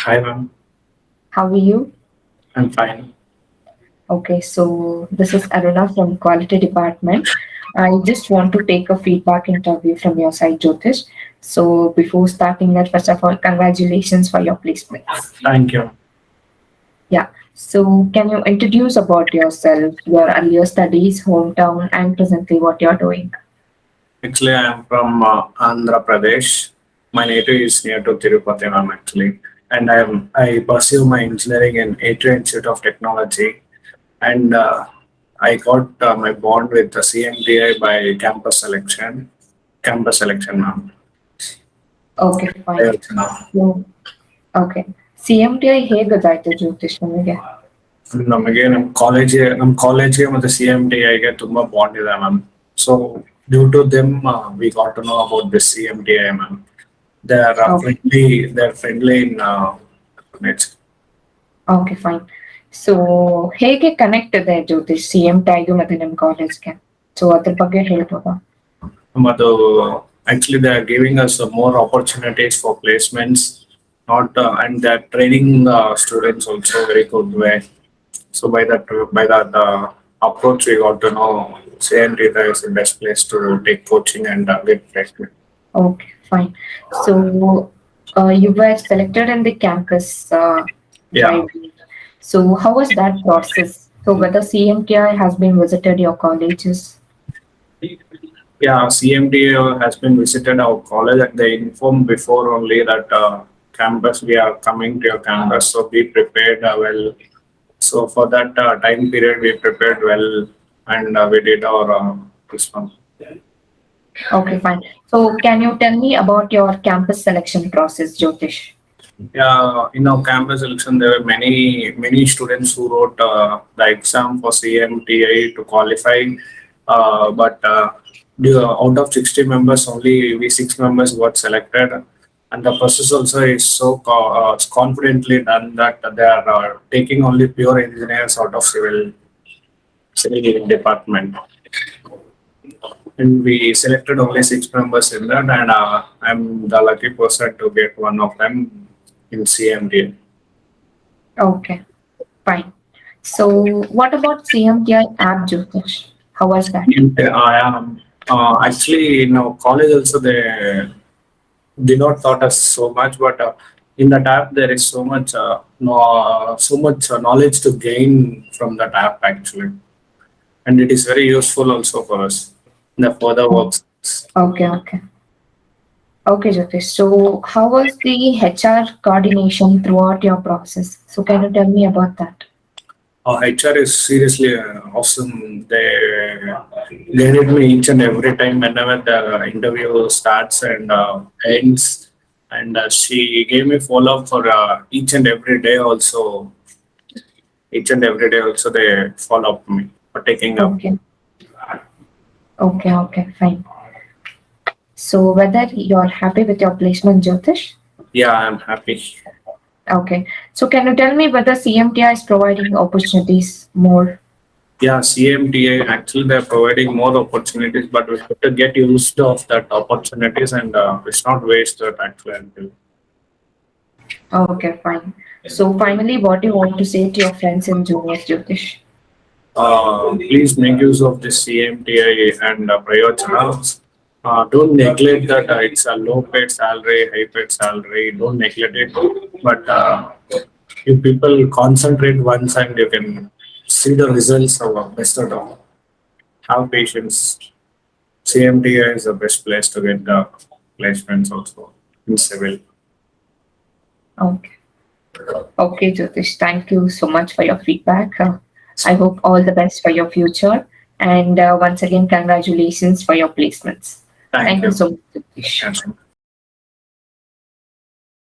Hi, ma'am. How are you? I'm fine. Okay, so this is Aruna from Quality Department. I just want to take a feedback interview from your side, Jyotish. So before starting that, first of all, congratulations for your placements. Thank you. Yeah. So can you introduce about yourself, your earlier studies, hometown, and presently what you're doing? Actually, I'm from Andhra Pradesh. My native is near to Tirupati, ma'am, actually. And I pursue my engineering in Atria Institute of Technology. And I got my bond with the CMTI by campus selection, ma'am. Okay, fine. ಪ್ರಯೋಜನ. So, okay. CMTI ಹೇಗಾಯ್ತು ಜ್ಯೋತಿಷ್ ನಿಮಗೆ? ನಮಗೆ ನಮ್ಮ ಕಾಲೇಜ್ಗೆ ಮತ್ತೆ CMTIಗೆ ತುಂಬಾ bond ಇದೆ ma'am. So due to them we got to know about this CMTI, ma'am. They are Okay, friendly. They're friendly in nature. okay, fine. So ಹೇಗೆ ಕನೆಕ್ಟ್ ಇದೆ ಜ್ಯೋತಿಷ್ CMTIಗೂ ಮತ್ತೆ ನಿಮ್ಮ ಕಾಲೇಜ್ಗೆ? ಸೊ ಅದ್ರ ಬಗ್ಗೆ ಹೇಳ್ಬೋದಾ? ಅದು actually they are giving us more opportunities for placements, not and they're training students also very good way. So by that approach, we got to know CNT is the best place to take coaching and get placement. Okay, fine. So you were selected in the campus Yeah, drive. So how was that process? So whether CMTI has been visited your colleges? yeah. CMT has been visited our college and they informed before only that campus we are coming to your campus. So be prepared well. So for that time period, we prepared well and we did our this one. Okay, fine. So can you tell me about your campus selection process, Jyotish? Yeah, in our campus selection, there were many students who wrote the exam for CMTI to qualify. But out of 60 members, only we 6 members got selected. And the process also is so confidently done that they are taking only pure engineers out of civil department. And we selected only 6 members in that, and I'm the lucky person to get one of them in CMD. Okay, fine. So what about CMTI app, Jyotish? How was that? I am actually in our college also they did not taught us so much, but in that app there is so much knowledge to gain from that app actually, and it is very useful also for us in the further Oh, works. okay, okay. Okay, Jyotish. So, how was the HR coordination throughout your process? So, can you tell me about that? HR is seriously awesome. They need me each and every time whenever the interview starts and ends, and she gave me follow up for each and every day. Also, each and every day also they follow up me for taking up. Okay, okay, fine. So, whether you're happy with your placement, Jyotish? Yeah, I'm happy. Okay. So, can you tell me whether CMTI is providing opportunities more? Yeah, CMTA actually they're providing more opportunities, but we have to get used of that opportunities and it's not wasted actually until. Okay, fine. So, finally, what do you want to say to your friends and juniors, Jyotish? Please make use of this CMTI and Prayojana. Don't neglect that it's a low paid salary, high paid salary. Don't neglect it. But you people concentrate once and you can see the results of best of all. Have patience. CMTI is the best place to get the placements also in civil. Okay. Okay, Jyotish, thank you so much for your feedback. I hope all the best for your future. And once again, congratulations for your placements. Thank Thank you you. so much, Jyotish. Yes.